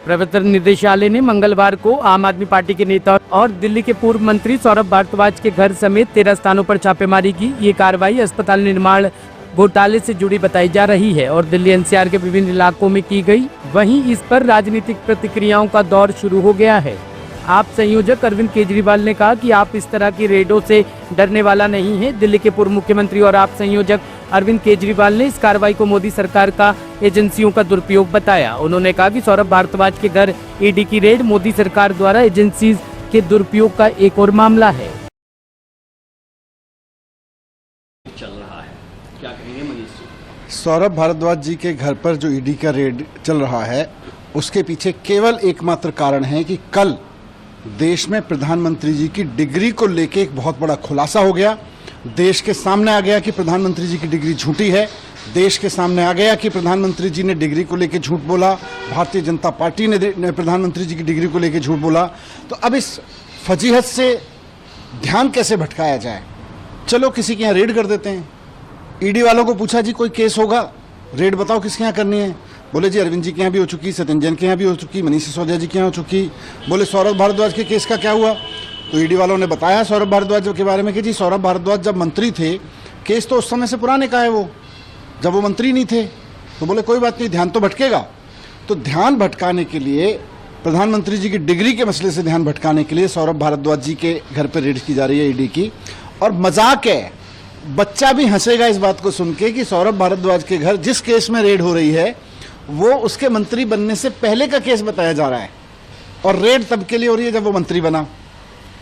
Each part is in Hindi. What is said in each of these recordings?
प्रवर्तन निदेशालय ने मंगलवार को आम आदमी पार्टी के नेता और दिल्ली के पूर्व मंत्री सौरभ भारद्वाज के घर समेत 13 स्थानों पर छापेमारी की। ये कार्रवाई अस्पताल निर्माण घोटाले से जुड़ी बताई जा रही है और दिल्ली एनसीआर के विभिन्न इलाकों में की गई। वहीं इस पर राजनीतिक प्रतिक्रियाओं का दौर शुरू हो गया है। आप संयोजक अरविंद केजरीवाल ने कहा कि आप इस तरह की रेडों से डरने वाला नहीं है। दिल्ली के पूर्व मुख्यमंत्री और आप संयोजक अरविंद केजरीवाल ने इस कार्रवाई को मोदी सरकार का एजेंसियों का दुरुपयोग बताया। उन्होंने कहा कि सौरभ भारद्वाज के घर ईडी की रेड मोदी सरकार द्वारा एजेंसी के दुरुपयोग का एक और मामला है। चल रहा है, क्या कहेंगे मनीष जी? सौरभ भारद्वाज जी के घर पर जो ईडी का रेड चल रहा है, उसके पीछे केवल एकमात्र कारण है कि कल देश में प्रधानमंत्री जी की डिग्री को लेके एक बहुत बड़ा खुलासा हो गया। देश के सामने आ गया कि प्रधानमंत्री जी की डिग्री झूठी है। देश के सामने आ गया कि प्रधानमंत्री जी ने डिग्री को लेके झूठ बोला, भारतीय जनता पार्टी ने प्रधानमंत्री जी की डिग्री को लेके झूठ बोला। तो अब इस फजीहत से ध्यान कैसे भटकाया जाए? चलो किसी के यहाँ रेड कर देते हैं। ईडी वालों को पूछा जी कोई केस होगा, रेड बताओ किसके यहाँ करनी है। बोले जी अरविंद जी के यहाँ भी हो चुकी, सत्येंद्र जैन के यहाँ भी हो चुकी, मनीष सिसोदिया जी के यहाँ हो चुकी। बोले सौरभ भारद्वाज के केस का क्या हुआ? तो ईडी वालों ने बताया सौरभ भारद्वाज के बारे में कि जी सौरभ भारद्वाज जब मंत्री थे, केस तो उस समय से पुराने का है, वो जब वो मंत्री नहीं थे। तो बोले कोई बात नहीं, ध्यान तो भटकेगा। तो ध्यान भटकाने के लिए, प्रधानमंत्री जी की डिग्री के मसले से ध्यान भटकाने के लिए सौरभ भारद्वाज जी के घर पर रेड की जा रही है ईडी की। और मजाक है, बच्चा भी हंसेगा इस बात को सुन के कि सौरभ भारद्वाज के घर जिस केस में रेड हो रही है वो उसके मंत्री बनने से पहले का केस बताया जा रहा है और रेड तब के लिए हो रही है जब वो मंत्री बना।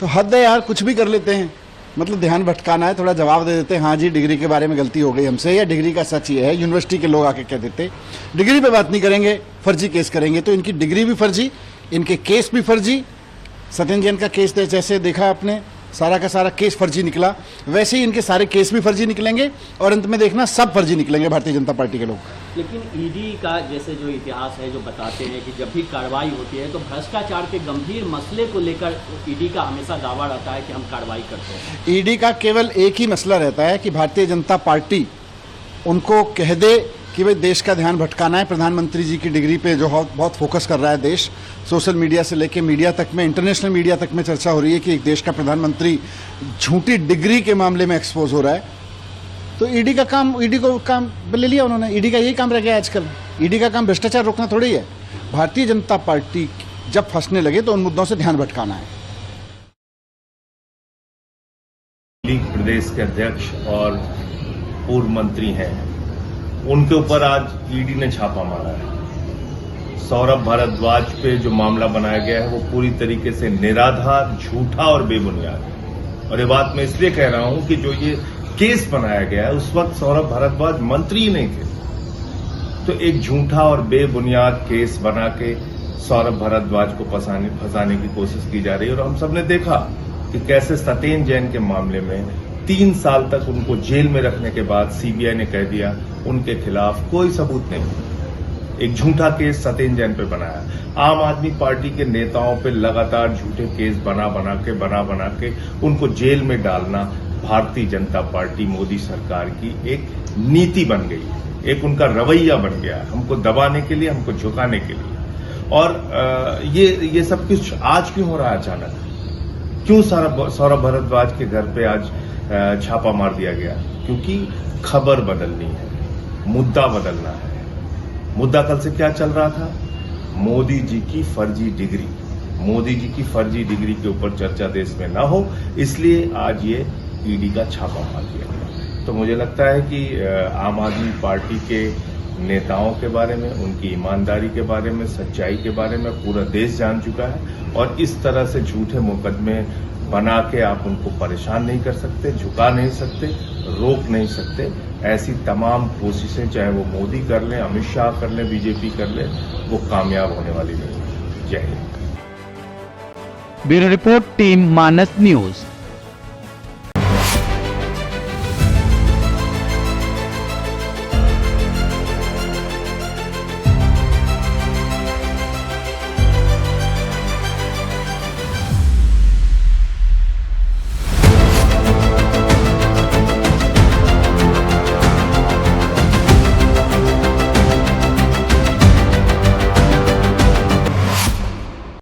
तो हद है यार, कुछ भी कर लेते हैं। मतलब ध्यान भटकाना है, थोड़ा जवाब दे देते हैं, हाँ जी डिग्री के बारे में गलती हो गई हमसे, या डिग्री का सच ये है। यूनिवर्सिटी के लोग आके कह देते डिग्री पे बात नहीं करेंगे, फर्जी केस करेंगे। तो इनकी डिग्री भी फर्जी, इनके केस भी फर्जी। सत्येंद्र जैन का केस जैसे देखा आपने, सारा का सारा केस फर्जी निकला, वैसे ही इनके सारे केस भी फर्जी निकलेंगे और अंत में देखना सब फर्जी निकलेंगे भारतीय जनता पार्टी के लोग। लेकिन ईडी का जैसे जो इतिहास है, जो बताते हैं कि जब भी कार्रवाई होती है तो भ्रष्टाचार के गंभीर मसले को लेकर ईडी का हमेशा दावा रहता है कि हम कार्रवाई करते हैं। ईडी का केवल एक ही मसला रहता है कि भारतीय जनता पार्टी उनको कह दे कि भाई देश का ध्यान भटकाना है। प्रधानमंत्री जी की डिग्री पे जो बहुत फोकस कर रहा है देश, सोशल मीडिया से लेके मीडिया तक में, इंटरनेशनल मीडिया तक में चर्चा हो रही है कि एक देश का प्रधानमंत्री झूठी डिग्री के मामले में एक्सपोज हो रहा है। तो ईडी का काम, ईडी को काम ले लिया उन्होंने। ईडी का यही काम रह गया आजकल। ईडी का काम भ्रष्टाचार रोकना थोड़ी है। भारतीय जनता पार्टी जब फंसने लगे तो उन मुद्दों से ध्यान भटकाना है। प्रदेश के अध्यक्ष और पूर्व मंत्री हैं, उनके ऊपर आज ईडी ने छापा मारा है। सौरभ भारद्वाज पे जो मामला बनाया गया है वो पूरी तरीके से निराधार, झूठा और बेबुनियाद है। और ये बात मैं इसलिए कह रहा हूं कि जो ये केस बनाया गया है उस वक्त सौरभ भारद्वाज मंत्री ही नहीं थे। तो एक झूठा और बेबुनियाद केस बना के सौरभ भारद्वाज को फंसाने की कोशिश की जा रही है। और हम सबने देखा कि कैसे सत्येंद्र जैन के मामले में 3 साल तक उनको जेल में रखने के बाद सीबीआई ने कह दिया उनके खिलाफ कोई सबूत नहीं। एक झूठा केस सत्येंद्र जैन पे बनाया। आम आदमी पार्टी के नेताओं पे लगातार झूठे केस बना बना के उनको जेल में डालना भारतीय जनता पार्टी, मोदी सरकार की एक नीति बन गई है, एक उनका रवैया बन गया है, हमको दबाने के लिए, हमको झुकाने के लिए। और ये सब कुछ आज क्यों हो रहा है अचानक? क्यों सौरभ भारद्वाज के घर पे आज छापा मार दिया गया? क्योंकि खबर बदलनी है, मुद्दा बदलना है। मुद्दा कल से क्या चल रहा था? मोदी जी की फर्जी डिग्री। मोदी जी की फर्जी डिग्री के ऊपर चर्चा देश में ना हो, इसलिए आज ये ईडी का छापा मार दिया गया। तो मुझे लगता है कि आम आदमी पार्टी के नेताओं के बारे में, उनकी ईमानदारी के बारे में, सच्चाई के बारे में पूरा देश जान चुका है। और इस तरह से झूठे मुकदमे बना के आप उनको परेशान नहीं कर सकते, झुका नहीं सकते, रोक नहीं सकते। ऐसी तमाम कोशिशें चाहे वो मोदी कर लें, अमित शाह कर लें, बीजेपी कर ले, वो कामयाब होने वाली नहीं। जय हिंद। ब्यूरो रिपोर्ट, टीम मानस न्यूज।